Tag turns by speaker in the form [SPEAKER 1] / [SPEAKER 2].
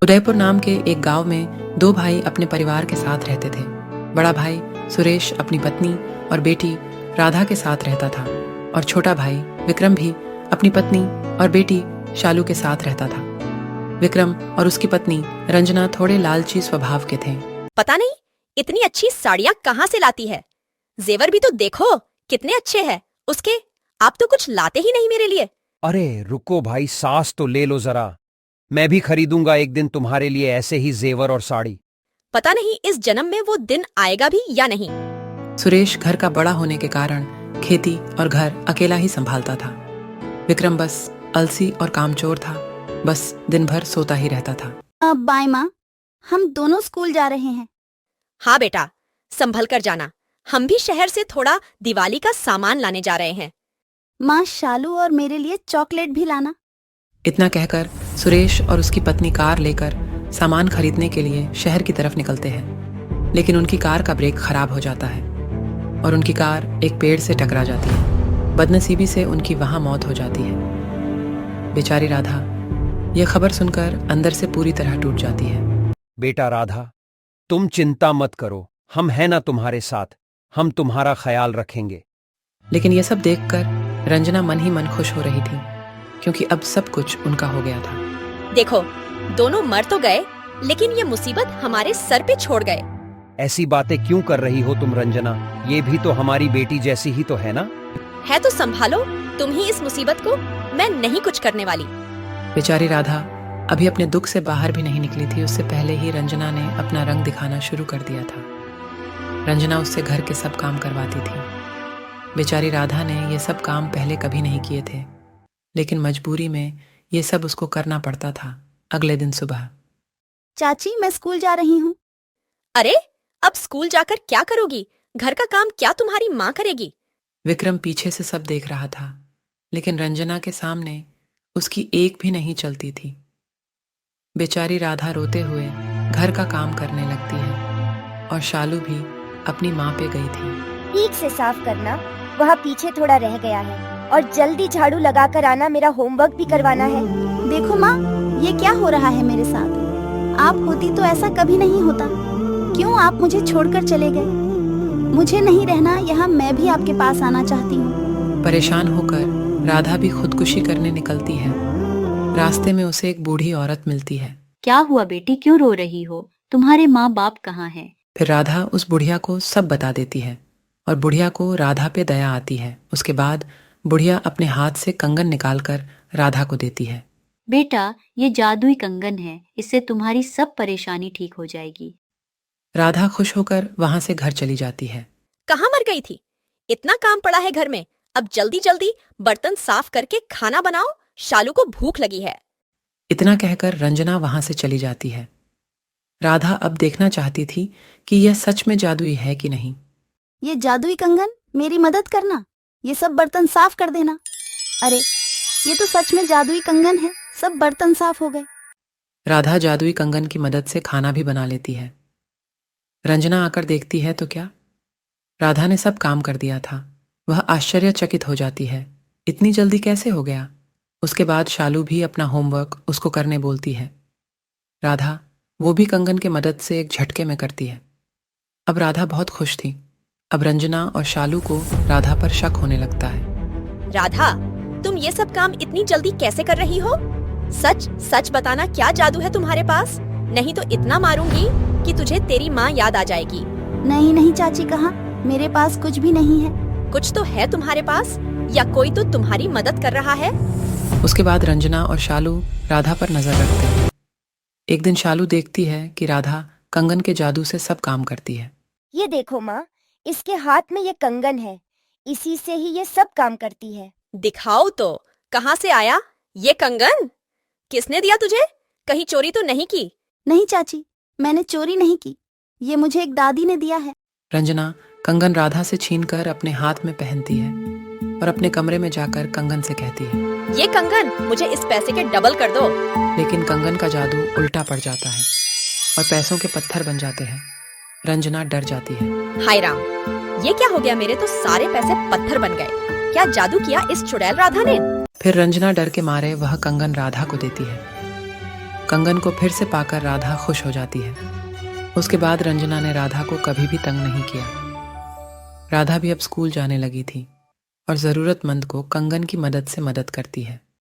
[SPEAKER 1] उदयपुर नाम के एक गांव में दो भाई अपने परिवार के साथ रहते थे। बड़ा भाई सुरेश अपनी पत्नी और बेटी राधा के साथ रहता था और छोटा भाई विक्रम भी अपनी पत्नी और बेटी शालू के साथ रहता था। विक्रम और उसकी पत्नी रंजना थोड़े लालची स्वभाव के थे।
[SPEAKER 2] पता नहीं इतनी अच्छी साड़ियाँ कहाँ से लाती है। जेवर भी तो देखो कितने अच्छे हैं उसके। आप तो कुछ लाते ही नहीं मेरे लिए।
[SPEAKER 3] अरे रुको भाई, सांस तो ले लो जरा। मैं भी खरीदूंगा एक दिन तुम्हारे लिए ऐसे ही जेवर और साड़ी।
[SPEAKER 2] पता नहीं इस जन्म में वो दिन आएगा भी या नहीं।
[SPEAKER 1] सुरेश घर का बड़ा होने के कारण खेती और घर अकेला ही संभालता था। विक्रम बस अलसी और कामचोर था, बस दिन भर सोता ही रहता था।
[SPEAKER 4] बाय माँ, हम दोनों स्कूल जा रहे हैं।
[SPEAKER 2] हाँ बेटा, संभल कर जाना। हम भी शहर से थोड़ा दिवाली का सामान लाने जा रहे हैं।
[SPEAKER 4] माँ, शालू और मेरे लिए चॉकलेट भी लाना।
[SPEAKER 1] इतना कहकर सुरेश और उसकी पत्नी कार लेकर सामान खरीदने के लिए शहर की तरफ निकलते हैं, लेकिन उनकी कार का ब्रेक खराब हो जाता है और उनकी कार एक पेड़ से टकरा जाती है। बदनसीबी से उनकी वहां मौत हो जाती है। बेचारी राधा यह खबर सुनकर अंदर से पूरी तरह टूट जाती है।
[SPEAKER 3] बेटा राधा, तुम चिंता मत करो, हम हैं ना तुम्हारे साथ, हम तुम्हारा ख्याल रखेंगे।
[SPEAKER 1] लेकिन यह सब देखकर रंजना मन ही मन खुश हो रही थी, क्योंकि अब सब कुछ उनका हो गया था।
[SPEAKER 2] देखो, दोनों मर तो गए, लेकिन ये मुसीबत हमारे सर पे छोड़ गए।
[SPEAKER 3] ऐसी बातें क्यों कर रही हो तुम रंजना? ये भी तो हमारी बेटी जैसी ही तो है ना।
[SPEAKER 2] है तो संभालो तुम ही इस मुसीबत को, मैं नहीं कुछ करने वाली।
[SPEAKER 1] बेचारी राधा अभी अपने दुख से बाहर भी नहीं निकली थी, उससे पहले ही रंजना ने अपना रंग दिखाना शुरू कर दिया था। रंजना उससे घर के सब काम करवाती थी। बेचारी राधा ने ये सब काम पहले कभी नहीं किए थे, लेकिन मजबूरी में ये सब उसको करना पड़ता था। अगले दिन सुबह,
[SPEAKER 4] चाची, मैं स्कूल जा रही हूँ।
[SPEAKER 2] अरे, अब स्कूल जाकर क्या करोगी? घर का काम क्या तुम्हारी माँ करेगी?
[SPEAKER 1] विक्रम पीछे से सब देख रहा था, लेकिन रंजना के सामने उसकी एक भी नहीं चलती थी। बेचारी राधा रोते हुए घर का काम करने लगती है और शालू भी अपनी माँ पे गई थी।
[SPEAKER 5] ठीक से साफ करना, वहाँ पीछे थोड़ा रह गया है, और जल्दी झाड़ू लगा कर आना, मेरा होमवर्क भी करवाना है।
[SPEAKER 4] देखो माँ, ये क्या हो रहा है मेरे साथ? आप होती तो ऐसा कभी नहीं होता। क्यों आप मुझे छोड़कर चले गए? मुझे नहीं रहना यहाँ, मैं भी आपके पास आना चाहती हूँ।
[SPEAKER 1] परेशान होकर राधा भी खुदकुशी करने निकलती है। रास्ते में उसे एक बूढ़ी औरत मिलती है।
[SPEAKER 6] क्या हुआ बेटी, क्यों रो रही हो? तुम्हारे माँ बाप कहाँ हैं?
[SPEAKER 1] फिर राधा उस बुढ़िया को सब बता देती है और बुढ़िया को राधा पे दया आती है। उसके बाद बुढ़िया अपने हाथ से कंगन निकालकर राधा को देती है।
[SPEAKER 6] बेटा, ये जादुई कंगन है, इससे तुम्हारी सब परेशानी ठीक हो जाएगी।
[SPEAKER 1] राधा खुश होकर वहां से घर चली जाती है।
[SPEAKER 2] कहाँ मर गई थी? इतना काम पड़ा है घर में, अब जल्दी जल्दी बर्तन साफ करके खाना बनाओ, शालू को भूख लगी है।
[SPEAKER 1] इतना कहकर रंजना वहां से चली जाती है। राधा अब देखना चाहती थी कि यह सच में जादुई है कि नहीं।
[SPEAKER 4] ये जादुई कंगन, मेरी मदद करना, ये सब बर्तन साफ कर देना। अरे, ये तो सच में जादुई कंगन है, सब बर्तन साफ हो गए।
[SPEAKER 1] राधा जादुई कंगन की मदद से खाना भी बना लेती है। रंजना आकर देखती है तो क्या, राधा ने सब काम कर दिया था। वह आश्चर्यचकित हो जाती है, इतनी जल्दी कैसे हो गया। उसके बाद शालू भी अपना होमवर्क उसको करने बोलती है। राधा वो भी कंगन की मदद से एक झटके में करती है। अब राधा बहुत खुश थी। अब रंजना और शालू को राधा पर शक होने लगता है।
[SPEAKER 2] राधा, तुम ये सब काम इतनी जल्दी कैसे कर रही हो? सच सच बताना, क्या जादू है तुम्हारे पास? नहीं तो इतना मारूंगी कि तुझे तेरी माँ याद आ जाएगी।
[SPEAKER 4] नहीं नहीं चाची, कहाँ, मेरे पास कुछ भी नहीं है।
[SPEAKER 2] कुछ तो है तुम्हारे पास, या कोई तो तुम्हारी मदद कर रहा है।
[SPEAKER 1] उसके बाद रंजना और शालू राधा पर नजर रखते हैं। एक दिन शालू देखती है कि राधा कंगन के जादू से सब काम करती है।
[SPEAKER 5] ये देखो माँ, इसके हाथ में ये कंगन है, इसी से ही ये सब काम करती है।
[SPEAKER 2] दिखाओ तो, कहाँ से आया ये कंगन? किसने दिया तुझे? कहीं चोरी तो नहीं की?
[SPEAKER 4] नहीं चाची, मैंने चोरी नहीं की, ये मुझे एक दादी ने दिया है।
[SPEAKER 1] रंजना कंगन राधा से छीनकर अपने हाथ में पहनती है और अपने कमरे में जाकर कंगन से कहती है,
[SPEAKER 2] ये कंगन मुझे इस पैसे के डबल कर दो।
[SPEAKER 1] लेकिन कंगन का जादू उल्टा पड़ जाता है और पैसों के पत्थर बन जाते हैं। रंजना डर जाती है।
[SPEAKER 2] हाय राम, ये क्या हो गया? मेरे तो सारे पैसे पत्थर बन गए। क्या जादू किया इस चुड़ैल राधा ने?
[SPEAKER 1] फिर रंजना डर के मारे वह कंगन राधा को देती है। कंगन को फिर से पाकर राधा खुश हो जाती है। उसके बाद रंजना ने राधा को कभी भी तंग नहीं किया। राधा भी अब स्कूल जाने लगी थी और ज़रूरतमंद को कंगन की मदद से मदद करती है।